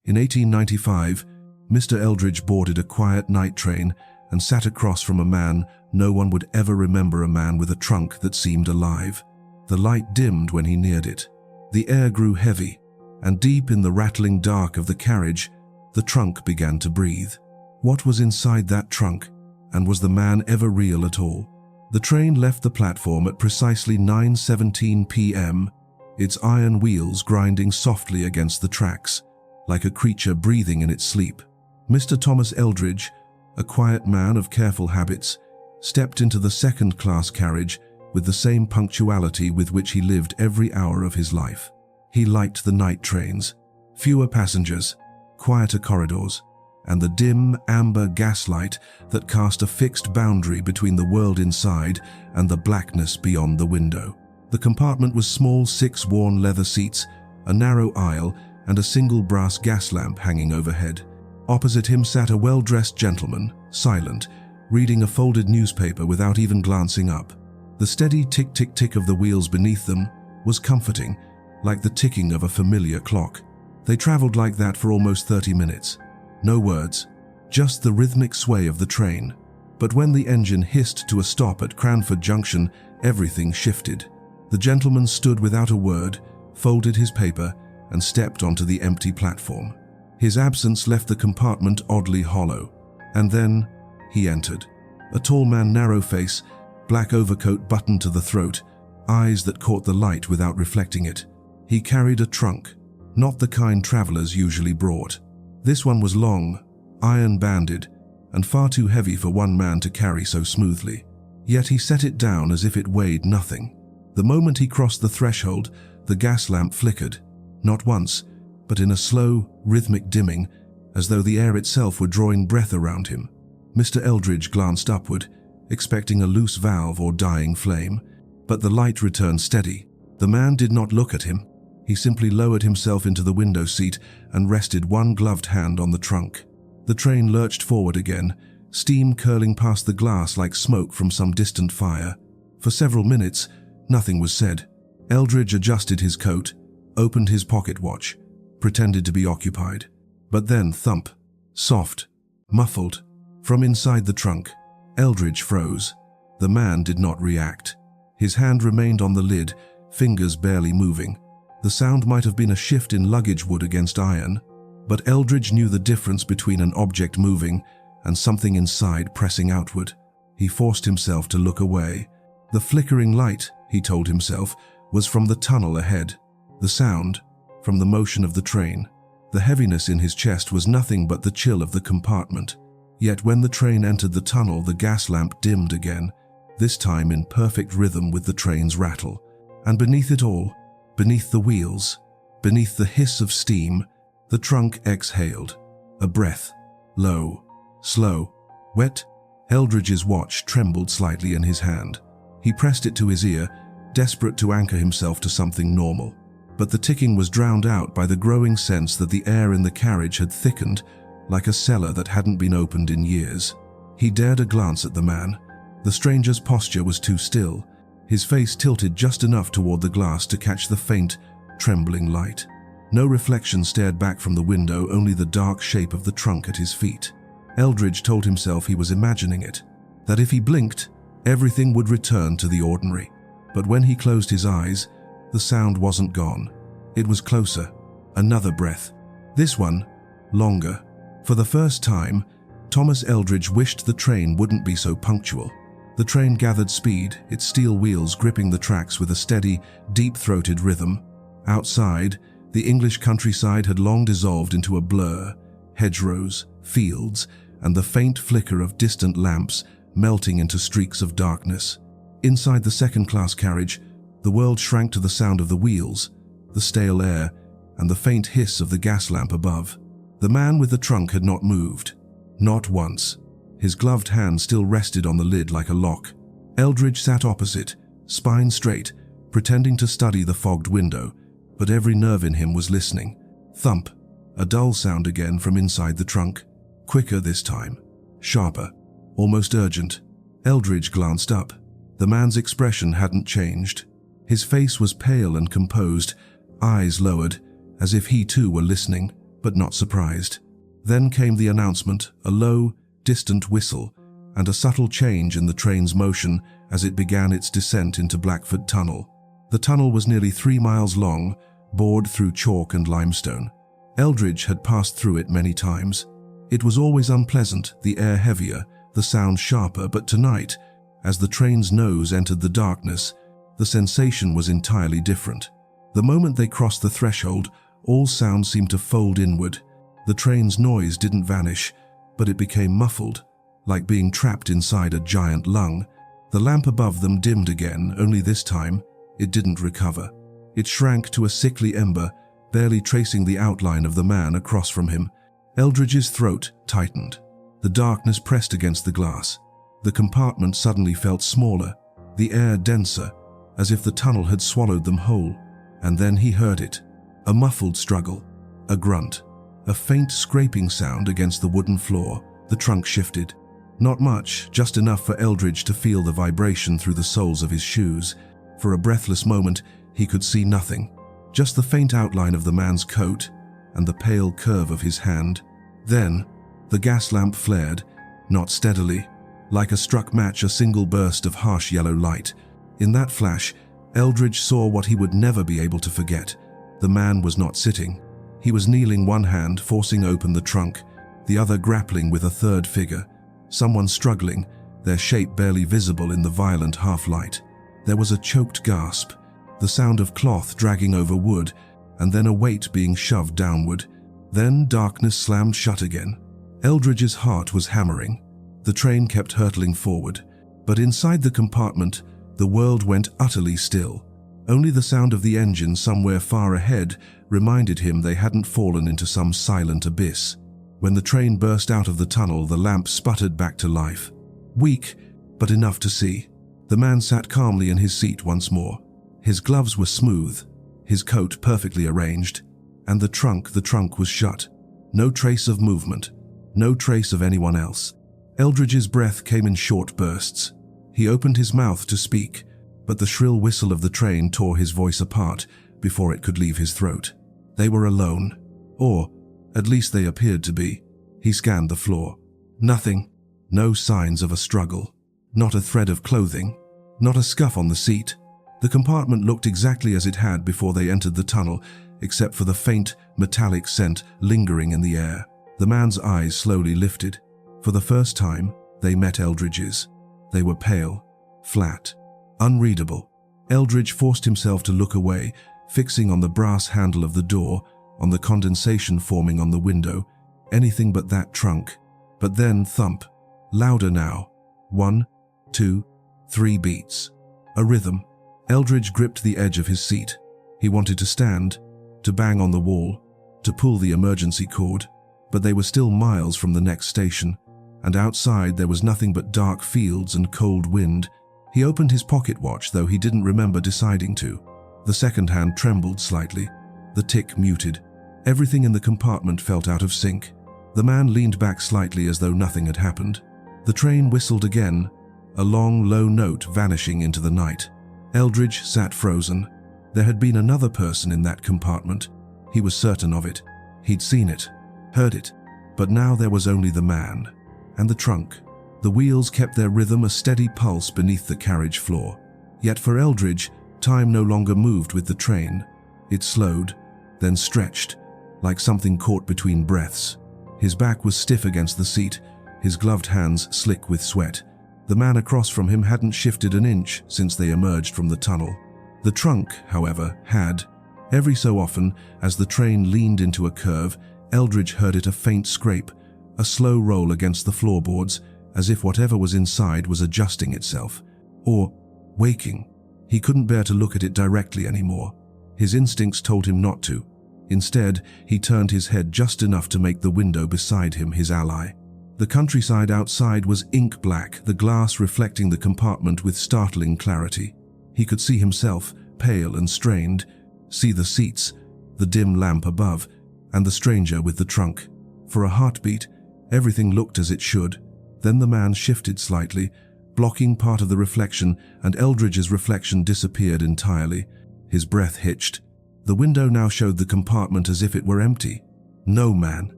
In 1895, Mr. Eldridge boarded a quiet night train and sat across from a man no one would ever remember, a man with a trunk that seemed alive. The light dimmed when he neared it. The air grew heavy, and deep in the rattling dark of the carriage, the trunk began to breathe. What was inside that trunk, and was the man ever real at all? The train left the platform at precisely 9:17 p.m., its iron wheels grinding softly against the tracks, like a creature breathing in its sleep. Mr. Thomas Eldridge, a quiet man of careful habits, stepped into the second-class carriage with the same punctuality with which he lived every hour of his life. He liked the night trains, fewer passengers, quieter corridors, and the dim, amber gaslight that cast a fixed boundary between the world inside and the blackness beyond the window. The compartment was small, 6 worn leather seats, a narrow aisle, and a single brass gas lamp hanging overhead. Opposite him sat a well-dressed gentleman, silent, reading a folded newspaper without even glancing up. The steady tick-tick-tick of the wheels beneath them was comforting, like the ticking of a familiar clock. They traveled like that for almost 30 minutes. No words, just the rhythmic sway of the train. But when the engine hissed to a stop at Cranford Junction, everything shifted. The gentleman stood without a word, folded his paper, and stepped onto the empty platform. His absence left the compartment oddly hollow. And then he entered. A tall man, narrow face, black overcoat buttoned to the throat, eyes that caught the light without reflecting it. He carried a trunk, not the kind travelers usually brought. This one was long, iron-banded, and far too heavy for one man to carry so smoothly. Yet he set it down as if it weighed nothing. The moment he crossed the threshold, the gas lamp flickered, not once, but in a slow, rhythmic dimming, as though the air itself were drawing breath around him. Mr. Eldridge glanced upward, expecting a loose valve or dying flame, but the light returned steady. The man did not look at him. He simply lowered himself into the window seat and rested one gloved hand on the trunk. The train lurched forward again, steam curling past the glass like smoke from some distant fire. For several minutes, nothing was said. Eldridge adjusted his coat, opened his pocket watch, pretended to be occupied. But then thump, soft, muffled, from inside the trunk. Eldridge froze. The man did not react. His hand remained on the lid, fingers barely moving. The sound might have been a shift in luggage wood against iron, but Eldridge knew the difference between an object moving and something inside pressing outward. He forced himself to look away. The flickering light, he told himself, was from the tunnel ahead. The sound, from the motion of the train. The heaviness in his chest was nothing but the chill of the compartment. Yet when the train entered the tunnel, the gas lamp dimmed again, this time in perfect rhythm with the train's rattle. And beneath it all, beneath the wheels, beneath the hiss of steam, the trunk exhaled. A breath, low, slow, wet. Eldridge's watch trembled slightly in his hand. He pressed it to his ear, desperate to anchor himself to something normal. But the ticking was drowned out by the growing sense that the air in the carriage had thickened, like a cellar that hadn't been opened in years. He dared a glance at the man. The stranger's posture was too still, his face tilted just enough toward the glass to catch the faint, trembling light. No reflection stared back from the window, only the dark shape of the trunk at his feet. Eldridge told himself he was imagining it, that if he blinked, everything would return to the ordinary. But when he closed his eyes, the sound wasn't gone. It was closer, another breath. This one, longer. For the first time, Thomas Eldridge wished the train wouldn't be so punctual. The train gathered speed, its steel wheels gripping the tracks with a steady, deep-throated rhythm. Outside, the English countryside had long dissolved into a blur, hedgerows, fields, and the faint flicker of distant lamps melting into streaks of darkness. Inside the second-class carriage, the world shrank to the sound of the wheels, the stale air, and the faint hiss of the gas lamp above. The man with the trunk had not moved. Not once. His gloved hand still rested on the lid like a lock. Eldridge sat opposite, spine straight, pretending to study the fogged window, but every nerve in him was listening. Thump. A dull sound again from inside the trunk. Quicker this time. Sharper. Almost urgent. Eldridge glanced up. The man's expression hadn't changed. His face was pale and composed, eyes lowered, as if he too were listening. but not surprised. Then came the announcement, a low, distant whistle, and a subtle change in the train's motion as it began its descent into Blackford Tunnel. The tunnel was nearly 3 miles long, bored through chalk and limestone. Eldridge had passed through it many times. It was always unpleasant, the air heavier, the sound sharper, but tonight, as the train's nose entered the darkness, the sensation was entirely different. The moment they crossed the threshold, all sound seemed to fold inward. The train's noise didn't vanish, but it became muffled, like being trapped inside a giant lung. The lamp above them dimmed again, only this time, it didn't recover. It shrank to a sickly ember, barely tracing the outline of the man across from him. Eldridge's throat tightened. The darkness pressed against the glass. The compartment suddenly felt smaller, the air denser, as if the tunnel had swallowed them whole. And then he heard it. A muffled struggle, a grunt, a faint scraping sound against the wooden floor. The trunk shifted. Not much, just enough for Eldridge to feel the vibration through the soles of his shoes. For a breathless moment, he could see nothing, just the faint outline of the man's coat and the pale curve of his hand. Then, the gas lamp flared, not steadily. Like a struck match, a single burst of harsh yellow light. In that flash, Eldridge saw what he would never be able to forget. The man was not sitting. He was kneeling, one hand forcing open the trunk, the other grappling with a third figure. Someone struggling, their shape barely visible in the violent half-light. There was a choked gasp, the sound of cloth dragging over wood, and then a weight being shoved downward. Then darkness slammed shut again. Eldridge's heart was hammering. The train kept hurtling forward, but inside the compartment, the world went utterly still. Only the sound of the engine somewhere far ahead reminded him they hadn't fallen into some silent abyss. When the train burst out of the tunnel, the lamp sputtered back to life. Weak, but enough to see. The man sat calmly in his seat once more. His gloves were smooth, his coat perfectly arranged, and the trunk was shut. No trace of movement, no trace of anyone else. Eldridge's breath came in short bursts. He opened his mouth to speak, but the shrill whistle of the train tore his voice apart before it could leave his throat. They were alone, or at least they appeared to be. He scanned the floor. Nothing. No signs of a struggle. Not a thread of clothing. Not a scuff on the seat. The compartment looked exactly as it had before they entered the tunnel, except for the faint, metallic scent lingering in the air. The man's eyes slowly lifted. For the first time, they met Eldridge's. They were pale, flat, unreadable. Eldridge forced himself to look away, fixing on the brass handle of the door, on the condensation forming on the window, anything but that trunk. But then thump, louder now. 1, 2, 3 beats. A rhythm. Eldridge gripped the edge of his seat. He wanted to stand, to bang on the wall, to pull the emergency cord, but they were still miles from the next station, and outside there was nothing but dark fields and cold wind. He opened his pocket watch, though he didn't remember deciding to. The second hand trembled slightly. The tick muted. Everything in the compartment felt out of sync. The man leaned back slightly as though nothing had happened. The train whistled again, a long, low note vanishing into the night. Eldridge sat frozen. There had been another person in that compartment. He was certain of it. He'd seen it, heard it, but now there was only the man and the trunk. The wheels kept their rhythm, a steady pulse beneath the carriage floor. Yet for Eldridge, time no longer moved with the train. It slowed, then stretched, like something caught between breaths. His back was stiff against the seat, his gloved hands slick with sweat. The man across from him hadn't shifted an inch since they emerged from the tunnel. The trunk, however, had. Every so often, as the train leaned into a curve, Eldridge heard it, a faint scrape, a slow roll against the floorboards, as if whatever was inside was adjusting itself. Or waking. He couldn't bear to look at it directly anymore. His instincts told him not to. Instead, he turned his head just enough to make the window beside him his ally. The countryside outside was ink black, the glass reflecting the compartment with startling clarity. He could see himself, pale and strained, see the seats, the dim lamp above, and the stranger with the trunk. For a heartbeat, everything looked as it should. Then the man shifted slightly, blocking part of the reflection, and Eldridge's reflection disappeared entirely. His breath hitched. The window now showed the compartment as if it were empty. No man,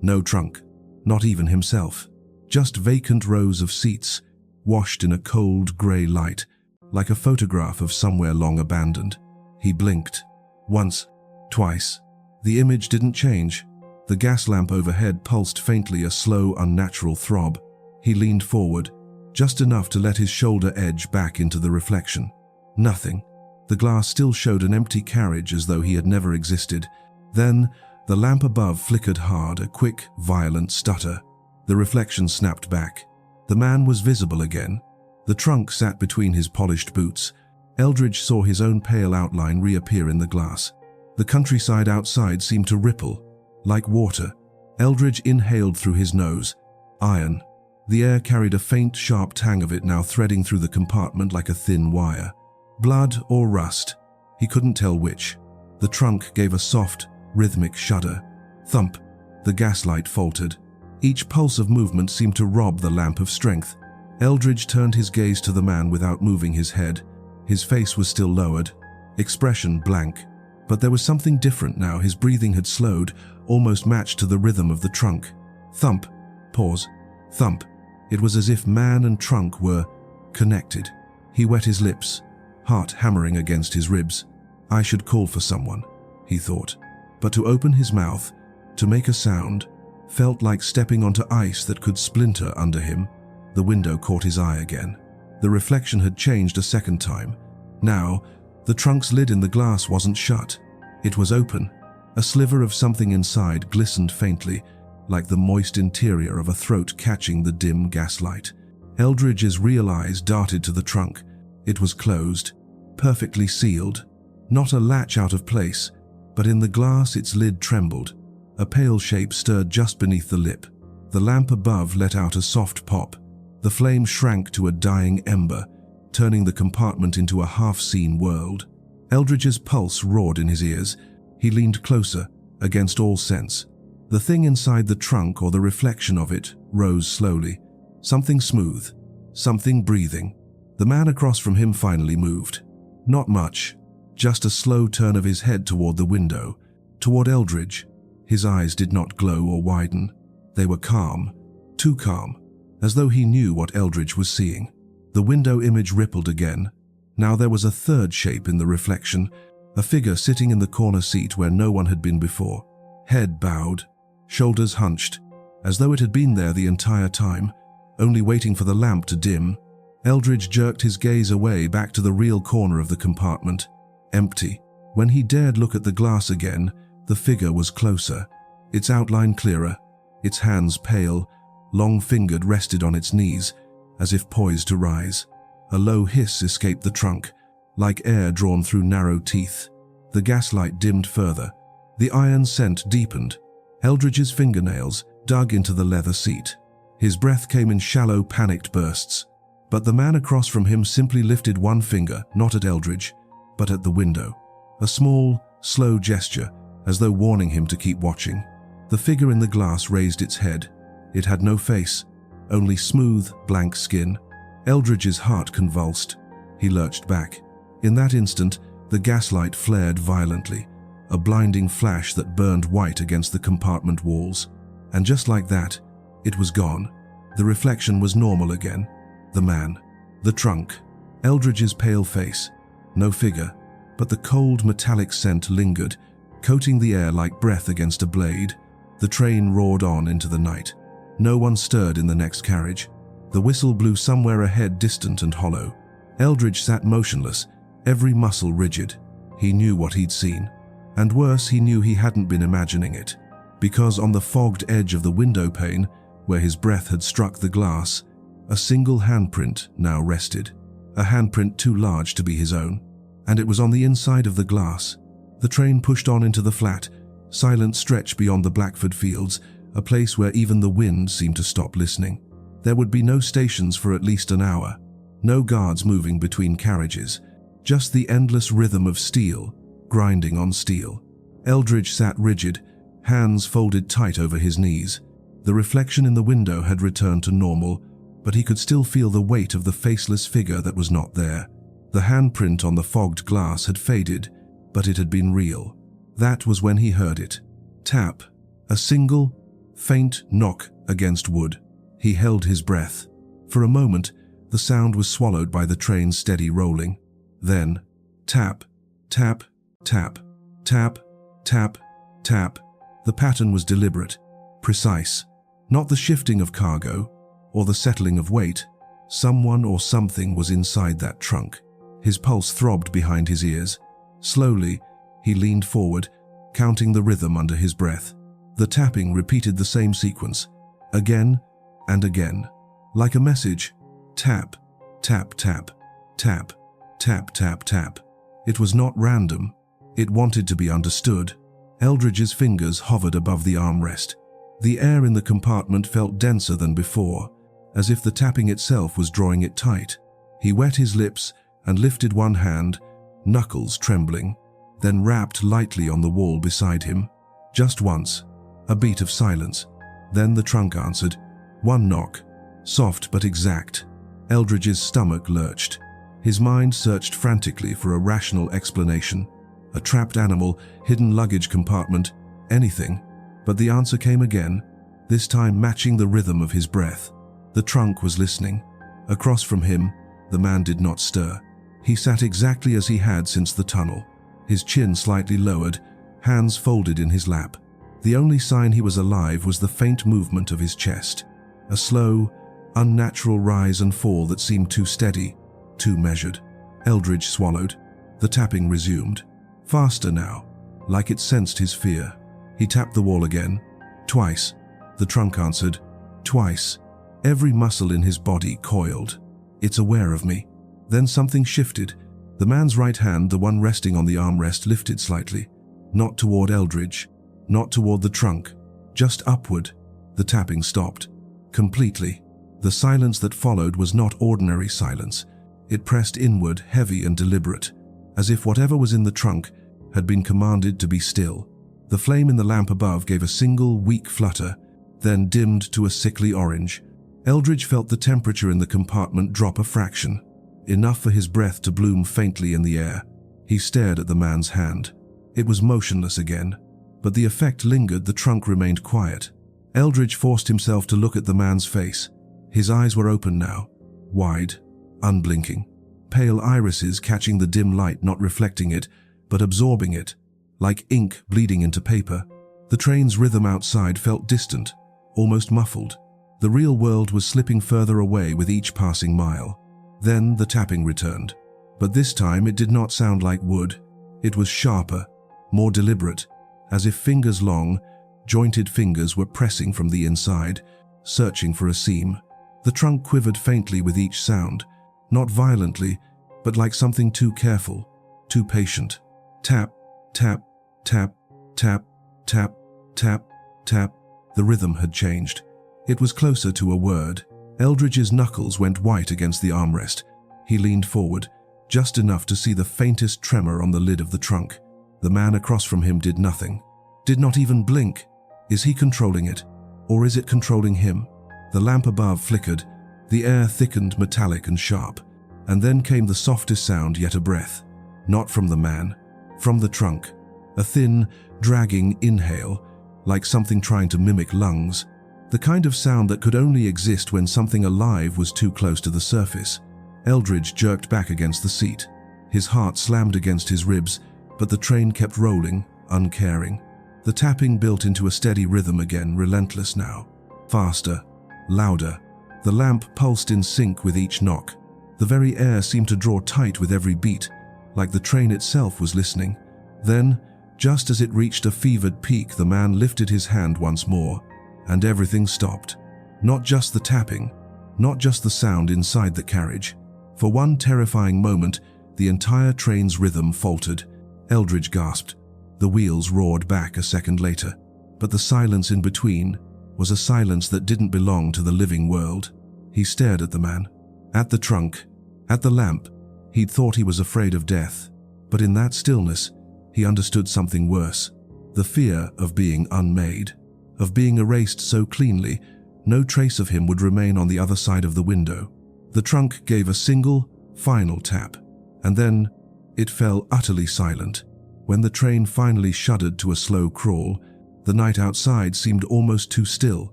no trunk, not even himself. Just vacant rows of seats, washed in a cold grey light, like a photograph of somewhere long abandoned. He blinked. Once, twice. The image didn't change. The gas lamp overhead pulsed faintly, a slow, unnatural throb. He leaned forward, just enough to let his shoulder edge back into the reflection. Nothing. The glass still showed an empty carriage, as though he had never existed. Then, the lamp above flickered hard, a quick, violent stutter. The reflection snapped back. The man was visible again. The trunk sat between his polished boots. Eldridge saw his own pale outline reappear in the glass. The countryside outside seemed to ripple, like water. Eldridge inhaled through his nose. Iron. The air carried a faint, sharp tang of it now threading through the compartment like a thin wire. Blood or rust. He couldn't tell which. The trunk gave a soft, rhythmic shudder. Thump. The gaslight faltered. Each pulse of movement seemed to rob the lamp of strength. Eldridge turned his gaze to the man without moving his head. His face was still lowered, expression blank. But there was something different now. His breathing had slowed, almost matched to the rhythm of the trunk. Thump. Pause. Thump. It was as if man and trunk were connected. He wet his lips, heart hammering against his ribs. I should call for someone, he thought. But to open his mouth, to make a sound, felt like stepping onto ice that could splinter under him. The window caught his eye again. The reflection had changed a second time. Now, the trunk's lid in the glass wasn't shut. It was open. A sliver of something inside glistened faintly, like the moist interior of a throat catching the dim gaslight. Eldridge's real eyes darted to the trunk. It was closed, perfectly sealed. Not a latch out of place, but in the glass its lid trembled. A pale shape stirred just beneath the lip. The lamp above let out a soft pop. The flame shrank to a dying ember, turning the compartment into a half-seen world. Eldridge's pulse roared in his ears. He leaned closer, against all sense. The thing inside the trunk, or the reflection of it, rose slowly. Something smooth, something breathing. The man across from him finally moved. Not much, just a slow turn of his head toward the window, toward Eldridge. His eyes did not glow or widen. They were calm, too calm, as though he knew what Eldridge was seeing. The window image rippled again. Now there was a third shape in the reflection, a figure sitting in the corner seat where no one had been before. Head bowed, shoulders hunched, as though it had been there the entire time, only waiting for the lamp to dim. Eldridge jerked his gaze away, back to the real corner of the compartment. Empty. When he dared look at the glass again, the figure was closer, its outline clearer, its hands pale, long-fingered, rested on its knees, as if poised to rise. A low hiss escaped the trunk, like air drawn through narrow teeth. The gaslight dimmed further. The iron scent deepened. Eldridge's fingernails dug into the leather seat. His breath came in shallow, panicked bursts. But the man across from him simply lifted one finger, not at Eldridge, but at the window. A small, slow gesture, as though warning him to keep watching. The figure in the glass raised its head. It had no face, only smooth, blank skin. Eldridge's heart convulsed. He lurched back. In that instant, the gaslight flared violently, a blinding flash that burned white against the compartment walls. And just like that, it was gone. The reflection was normal again. The man, the trunk, Eldridge's pale face. No figure, but the cold metallic scent lingered, coating the air like breath against a blade. The train roared on into the night. No one stirred in the next carriage. The whistle blew somewhere ahead, distant and hollow. Eldridge sat motionless, every muscle rigid. He knew what he'd seen. And worse, he knew he hadn't been imagining it. Because on the fogged edge of the window pane, where his breath had struck the glass, a single handprint now rested. A handprint too large to be his own. And it was on the inside of the glass. The train pushed on into the flat, silent stretch beyond the Blackford fields, a place where even the wind seemed to stop listening. There would be no stations for at least an hour. No guards moving between carriages. Just the endless rhythm of steel, grinding on steel. Eldridge sat rigid, hands folded tight over his knees. The reflection in the window had returned to normal, but he could still feel the weight of the faceless figure that was not there. The handprint on the fogged glass had faded, but it had been real. That was when he heard it. Tap, A single, faint knock against wood. He held his breath. For a moment, the sound was swallowed by the train's steady rolling. Then, tap, tap, tap, tap, tap, tap. The pattern was deliberate, precise. Not the shifting of cargo, or the settling of weight. Someone or something was inside that trunk. His pulse throbbed behind his ears. Slowly, he leaned forward, counting the rhythm under his breath. The tapping repeated the same sequence, again and again. Like a message, tap, tap, tap, tap, tap, tap, tap. It was not random. It wanted to be understood. Eldridge's fingers hovered above the armrest. The air in the compartment felt denser than before, as if the tapping itself was drawing it tight. He wet his lips and lifted one hand, knuckles trembling, then rapped lightly on the wall beside him. Just once, a beat of silence. Then the trunk answered. One knock, soft but exact. Eldridge's stomach lurched. His mind searched frantically for a rational explanation. A trapped animal, hidden luggage compartment, anything. But the answer came again, this time matching the rhythm of his breath. The trunk was listening. Across from him, the man did not stir. He sat exactly as he had since the tunnel, his chin slightly lowered, hands folded in his lap. The only sign he was alive was the faint movement of his chest, a slow, unnatural rise and fall that seemed too steady, too measured. Eldridge swallowed. The tapping resumed. Faster now, like it sensed his fear. He tapped the wall again. Twice. The trunk answered. Twice. Every muscle in his body coiled. It's aware of me. Then something shifted. The man's right hand, the one resting on the armrest, lifted slightly. Not toward Eldridge. Not toward the trunk. Just upward. The tapping stopped. Completely. The silence that followed was not ordinary silence. It pressed inward, heavy and deliberate, as if whatever was in the trunk had been commanded to be still. The flame in the lamp above gave a single, weak flutter, then dimmed to a sickly orange. Eldridge felt the temperature in the compartment drop a fraction, enough for his breath to bloom faintly in the air. He stared at the man's hand. It was motionless again, but the effect lingered. The trunk remained quiet. Eldridge forced himself to look at the man's face. His eyes were open now, wide, unblinking. Pale irises catching the dim light, not reflecting it, but absorbing it, like ink bleeding into paper. The train's rhythm outside felt distant, almost muffled. The real world was slipping further away with each passing mile. Then the tapping returned. But this time it did not sound like wood. It was sharper, more deliberate, as if fingers long, jointed fingers were pressing from the inside, searching for a seam. The trunk quivered faintly with each sound, not violently, but like something too careful, too patient. Tap, tap, tap, tap, tap, tap, tap. The rhythm had changed. It was closer to a word. Eldridge's knuckles went white against the armrest. He leaned forward, just enough to see the faintest tremor on the lid of the trunk. The man across from him did nothing, did not even blink. Is he controlling it, or is it controlling him? The lamp above flickered. The air thickened, metallic and sharp. And then came the softest sound, yet a breath. Not from the man, from the trunk. A thin, dragging inhale, like something trying to mimic lungs. The kind of sound that could only exist when something alive was too close to the surface. Eldridge jerked back against the seat. His heart slammed against his ribs, but the train kept rolling, uncaring. The tapping built into a steady rhythm again, relentless now. Faster, louder. The lamp pulsed in sync with each knock. The very air seemed to draw tight with every beat, like the train itself was listening. Then, just as it reached a fevered peak, the man lifted his hand once more, and everything stopped. Not just the tapping, not just the sound inside the carriage. For one terrifying moment, the entire train's rhythm faltered. Eldridge gasped. The wheels roared back a second later, but the silence in between was a silence that didn't belong to the living world. He stared at the man, at the trunk, at the lamp. He'd thought he was afraid of death, but in that stillness, he understood something worse. The fear of being unmade, of being erased so cleanly, no trace of him would remain on the other side of the window. The trunk gave a single, final tap, and then it fell utterly silent. When the train finally shuddered to a slow crawl, The night outside seemed almost too still.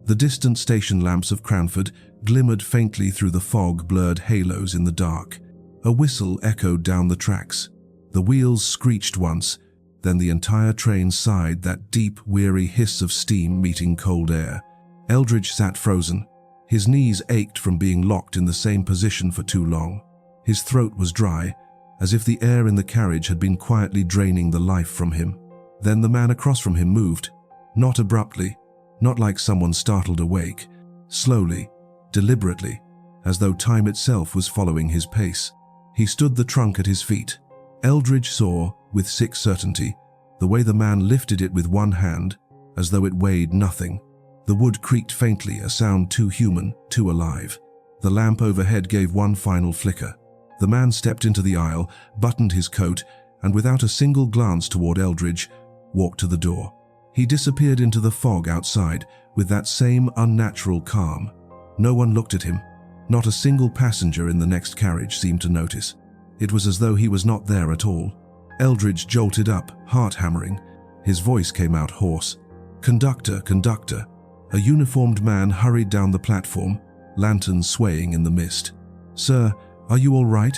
The distant station lamps of Cranford glimmered faintly through the fog-blurred halos in the dark. A whistle echoed down the tracks. The wheels screeched once, then the entire train sighed, that deep, weary hiss of steam meeting cold air. Eldridge sat frozen. His knees ached from being locked in the same position for too long. His throat was dry, as if the air in the carriage had been quietly draining the life from him. Then the man across from him moved. Not abruptly, not like someone startled awake. Slowly, deliberately, as though time itself was following his pace. He stood the trunk at his feet. Eldridge saw, with sick certainty, the way the man lifted it with one hand, as though it weighed nothing. The wood creaked faintly, a sound too human, too alive. The lamp overhead gave one final flicker. The man stepped into the aisle, buttoned his coat, and without a single glance toward Eldridge, walked to the door. He disappeared into the fog outside with that same unnatural calm. No one looked at him. Not a single passenger in the next carriage seemed to notice. It was as though he was not there at all. Eldridge jolted up, heart hammering. His voice came out hoarse. "Conductor, conductor." A uniformed man hurried down the platform, lanterns swaying in the mist. "Sir, are you all right?"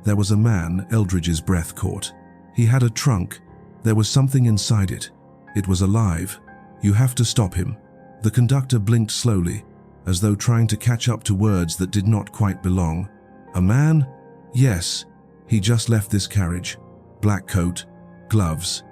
There was a man Eldridge's breath caught. He had a trunk. There was something inside it. It was alive. "You have to stop him." The conductor blinked slowly, as though trying to catch up to words that did not quite belong. "A man?" "Yes. He just left this carriage. Black coat, gloves.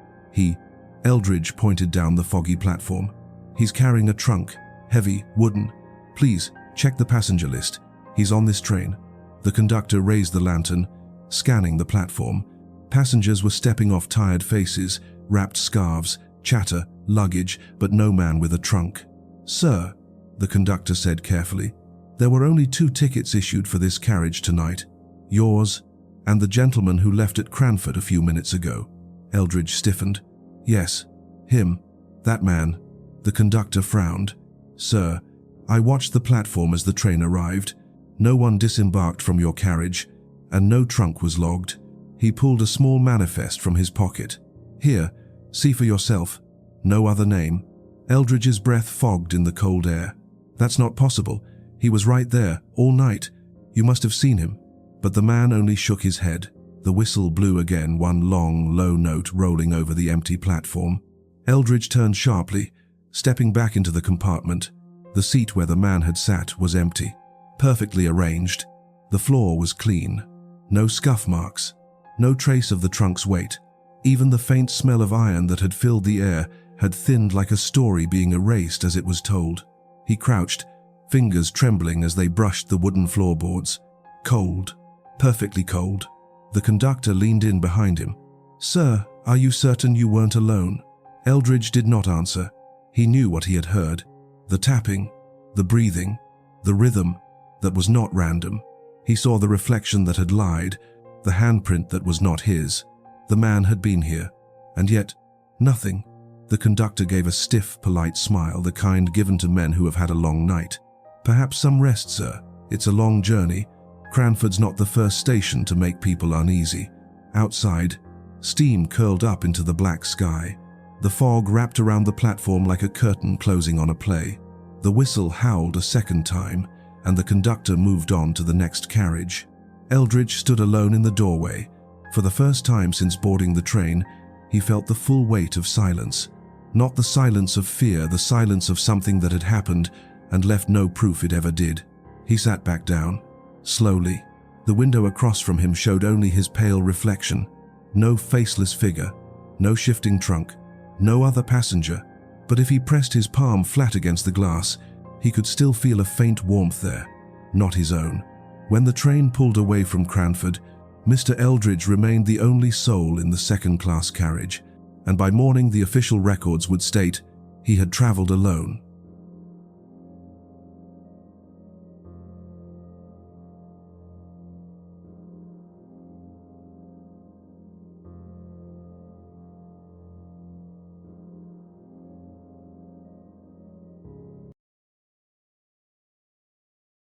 Eldridge pointed down the foggy platform. "He's carrying a trunk, heavy, wooden. Please, check the passenger list. He's on this train." The conductor raised the lantern, scanning the platform. Passengers were stepping off tired faces, wrapped scarves, chatter, luggage, but no man with a trunk. "Sir," the conductor said carefully, "there were only 2 tickets issued for this carriage tonight. Yours and the gentleman who left at Cranford a few minutes ago." Eldridge stiffened. "Yes, him. That man." The conductor frowned. "Sir, I watched the platform as the train arrived. No one disembarked from your carriage, and no trunk was logged." He pulled a small manifest from his pocket. "Here, see for yourself. No other name." Eldridge's breath fogged in the cold air. "That's not possible. He was right there, all night. You must have seen him." But the man only shook his head. The whistle blew again, one long, low note rolling over the empty platform. Eldridge turned sharply, stepping back into the compartment. The seat where the man had sat was empty, perfectly arranged. The floor was clean. No scuff marks, no trace of the trunk's weight. Even the faint smell of iron that had filled the air had thinned like a story being erased as it was told. He crouched, fingers trembling as they brushed the wooden floorboards. Cold, perfectly cold. The conductor leaned in behind him. "Sir, are you certain you weren't alone?" Eldridge did not answer. He knew what he had heard. The tapping, the breathing, the rhythm that was not random. He saw the reflection that had lied, the handprint that was not his. The man had been here, and yet nothing. The conductor gave a stiff, polite smile, the kind given to men who have had a long night. "Perhaps some rest, sir. It's a long journey. Cranford's not the first station to make people uneasy." Outside, steam curled up into the black sky. The fog wrapped around the platform like a curtain closing on a play. The whistle howled a second time, and the conductor moved on to the next carriage. Eldridge stood alone in the doorway. For the first time since boarding the train, he felt the full weight of silence. Not the silence of fear, the silence of something that had happened and left no proof it ever did. He sat back down. Slowly, the window across from him showed only his pale reflection. No faceless figure, no shifting trunk, no other passenger. But if he pressed his palm flat against the glass, he could still feel a faint warmth there, not his own. When the train pulled away from Cranford, Mr. Eldridge remained the only soul in the second-class carriage, and by morning the official records would state he had traveled alone.